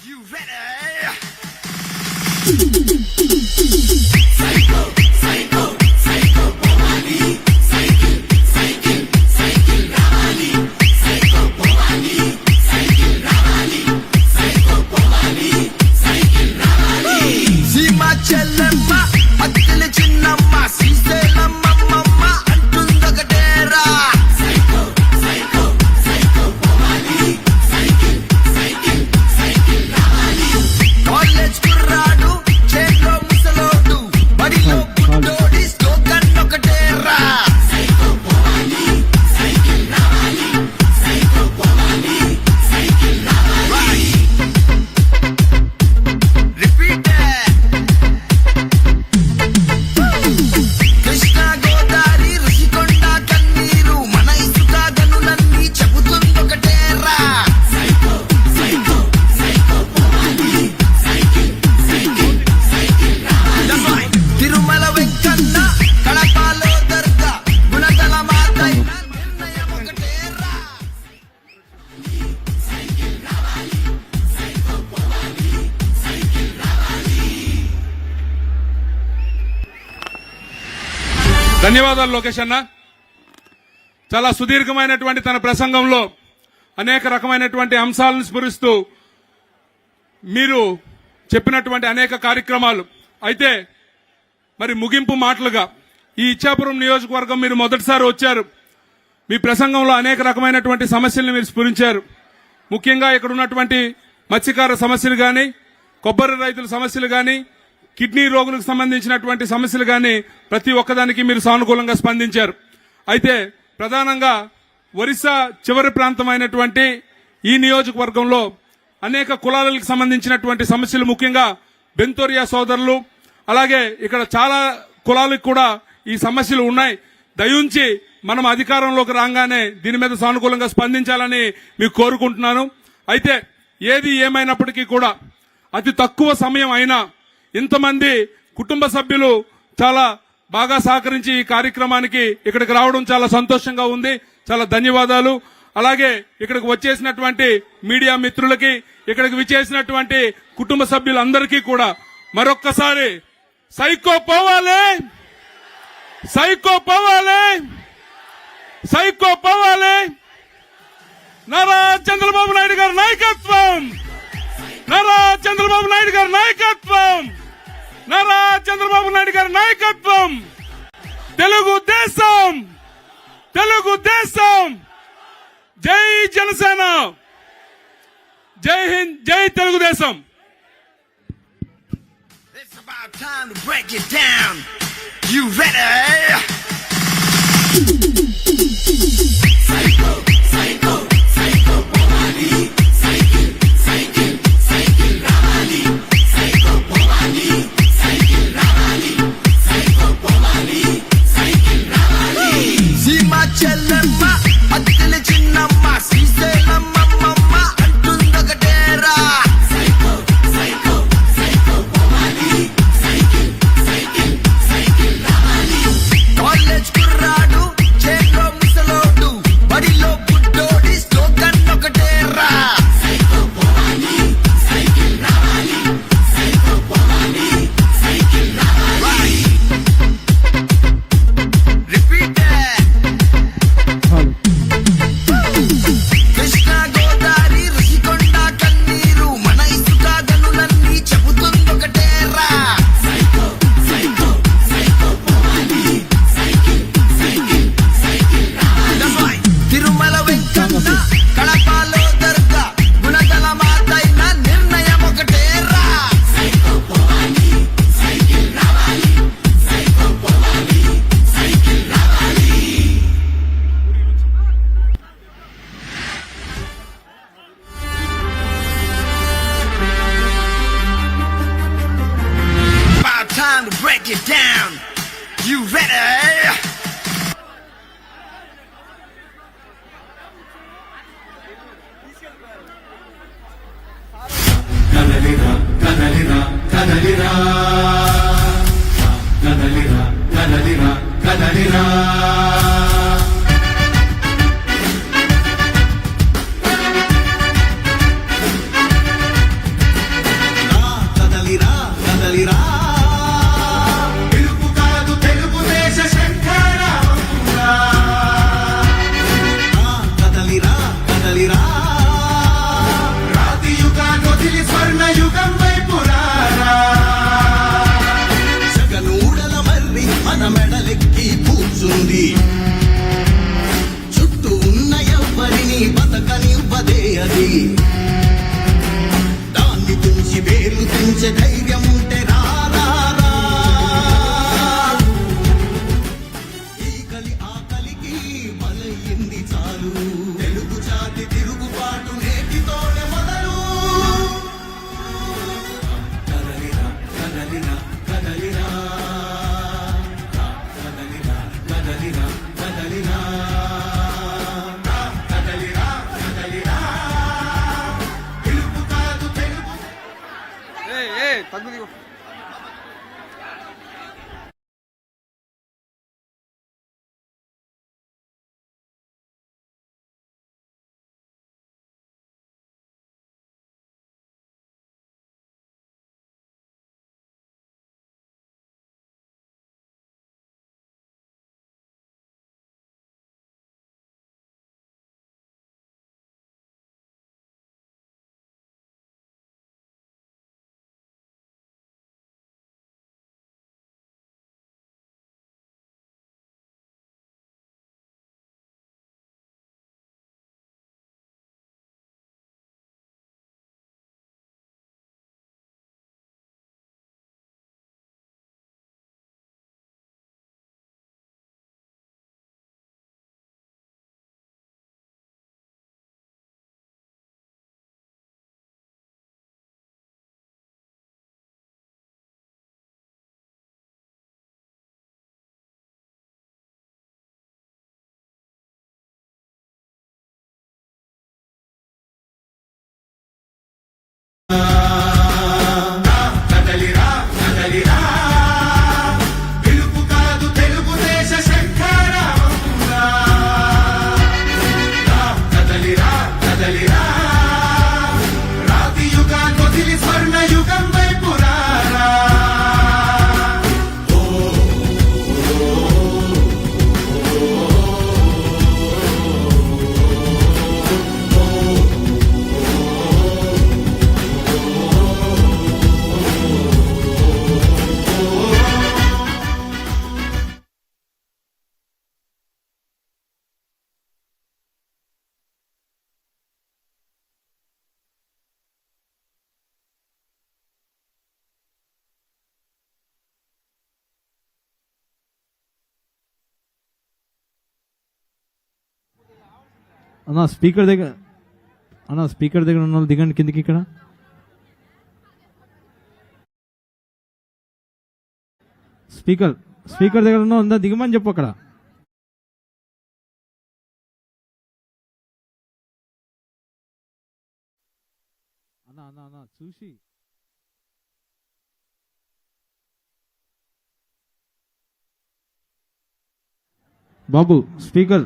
You ready? Psycho, psycho, psycho, Bhavani. Cycle, cycle, cycle, Ravali. Psycho, Bhavani. Cycle, Ravali. Psycho, Bhavani. Cycle, Ravali. Sima Chellamma, Attila Chinnamma, Sriselamma Mamma, Antundakatera. Psycho, psycho, psycho, Bhavani. Cycle, cycle, cycle, Ravali. College kurradu, chelo musalodu, badilo buddodi, slogan okatera. Psycho, Bhavani. Cycle, Ravali. Psycho, Bhavani. Cycle, Ravali. Repeat it. Krishna Godavari Rishikonda Kanneeru, mana isuka ganulanni chebutundokatera. Psycho, psycho, psycho, Bhavani. Cycle, cycle, cycle, Ravali. Tirumala Venkana, Kadapalo Darga, Gunadala Matayna, Nirnayam okatera. Cycle, Ravali. Psycho, Bhavani. Cycle, Ravali. ధన్యవాదాలు లోకేష్ అన్న. చాలా సుదీర్ఘమైనటువంటి తన ప్రసంగంలో అనేక రకమైనటువంటి అంశాలను స్ఫురిస్తూ మీరు చెప్పినటువంటి అనేక కార్యక్రమాలు అయితే మరి ముగింపు మాటలుగా ఈ ఇచ్చాపురం నియోజకవర్గం మీరు మొదటిసారి వచ్చారు. మీ ప్రసంగంలో అనేక రకమైనటువంటి సమస్యలను మీరు స్ఫురించారు. ముఖ్యంగా ఇక్కడ ఉన్నటువంటి మత్స్యకార సమస్యలు గాని, కొబ్బరి రైతుల సమస్యలు గాని, కిడ్నీ రోగులకు సంబంధించినటువంటి సమస్యలు గాని ప్రతి ఒక్కదానికి మీరు సానుకూలంగా స్పందించారు. అయితే ప్రధానంగా ఒరిస్సా చివరి ప్రాంతమైనటువంటి ఈ నియోజకవర్గంలో అనేక కులాలకు సంబంధించినటువంటి సమస్యలు, ముఖ్యంగా బెంతోరియా సోదరులు, అలాగే ఇక్కడ చాలా కులాలకు కూడా ఈ సమస్యలు ఉన్నాయి. దయించి మనం అధికారంలోకి రాగానే దీని మీద సానుకూలంగా స్పందించాలని మీకు కోరుకుంటున్నాను. అయితే ఏది ఏమైనప్పటికీ కూడా అతి తక్కువ సమయం అయినా ఇంతమంది కుటుంబ సభ్యులు చాలా బాగా సహకరించి ఈ కార్యక్రమానికి ఇక్కడికి రావడం చాలా సంతోషంగా ఉంది. చాలా ధన్యవాదాలు. అలాగే ఇక్కడికి వచ్చేసినటువంటి మీడియా మిత్రులకి, ఇక్కడికి విచ్చేసినటువంటి కుటుంబ సభ్యులందరికీ కూడా మరొక్కసారి సైకో పోవాలి, సైకో పోవాలి, సైకో పోవాలి. నారా చంద్రబాబు నాయుడు గారి నాయకత్వం, నారా చంద్రబాబు నాయుడు గారి నాయకత్వం, నారా చంద్రబాబు నాయుడు గారి నాయకత్వం. తెలుగుదేశం, తెలుగుదేశం. జై జనసేన, జై హింద్, జై Telugu Desam. It's about time to break it down. You ready? Psycho, psycho, psycho, Bhavani. Cycle, cycle, cycle, Ravali. Psycho, Bhavani. Cycle, Ravali. Psycho, Bhavani. Cycle, Ravali. Sima Chellamma, Attila Chinnamma, Sriselamma Mamma, Antundakatera. Psycho, psycho, psycho, Bhavani. Cycle, cycle, cycle, Ravali. College kurradu, chelo musalodu, badilo buddodi, slogan okatera. Psycho, Bhavani. Cycle, Ravali. Psycho, Bhavani. Cycle, Ravali. Repeat it. Krishna Godavari Rishikonda Kanneeru, mana isuka ganulanni chebutundokatera. Psycho, psycho, psycho, Bhavani. Cycle, cycle, cycle, Ravali. Tirumala Venkana, Kadapalo Darga, Gunadala Matayna, Nirnayam okatera. Psycho, Bhavani. Cycle, Ravali. Psycho, Bhavani. Cycle, Ravali. About time to break it down. You ready? కదలిరా పిలుపు కాదు తెలుగుదేశ శంఖారావంగా కదలిరా కదలిరా రాతి యుగాన్ని వదిలి స్వర్ణ యుగం వైపు రారా జగనూడల మర్రి మన మెడలెక్కి కూర్చుంది చుట్టూ ఉన్న ఎవ్వరిని బతకనివ్వదే అది దాన్ని తుంచి వేలు తుంచే ధైర్యం ఉంటే రారా ఈ కలి ఆకలికి బలయింది చాలు తెలుగు జాతి తిరుగుబాటు నేటితోనే మొదలు కదలిరా కదలిరా కదలిరా కదలిరా కదలిరా కదలిరా కదలిరా కదలిరా పిలుపు కాదు తెలుగు కదలిరా కదలిరా పిలుపు కాదు తెలుగుదేశ శంఖారావంగా కదలిరా కదలిరా రాతి యుగాన్ని వదిలి స్వర్ణ యుగం వైపు రారా అన్న స్పీకర్ దగ్గర ఉన్న వాళ్ళు దిగండి కిందికి. ఇక్కడ స్పీకర్ దగ్గర ఉన్న ఉందా దిగమని చెప్పు. అక్కడ అన్న చూసి బాబు స్పీకర్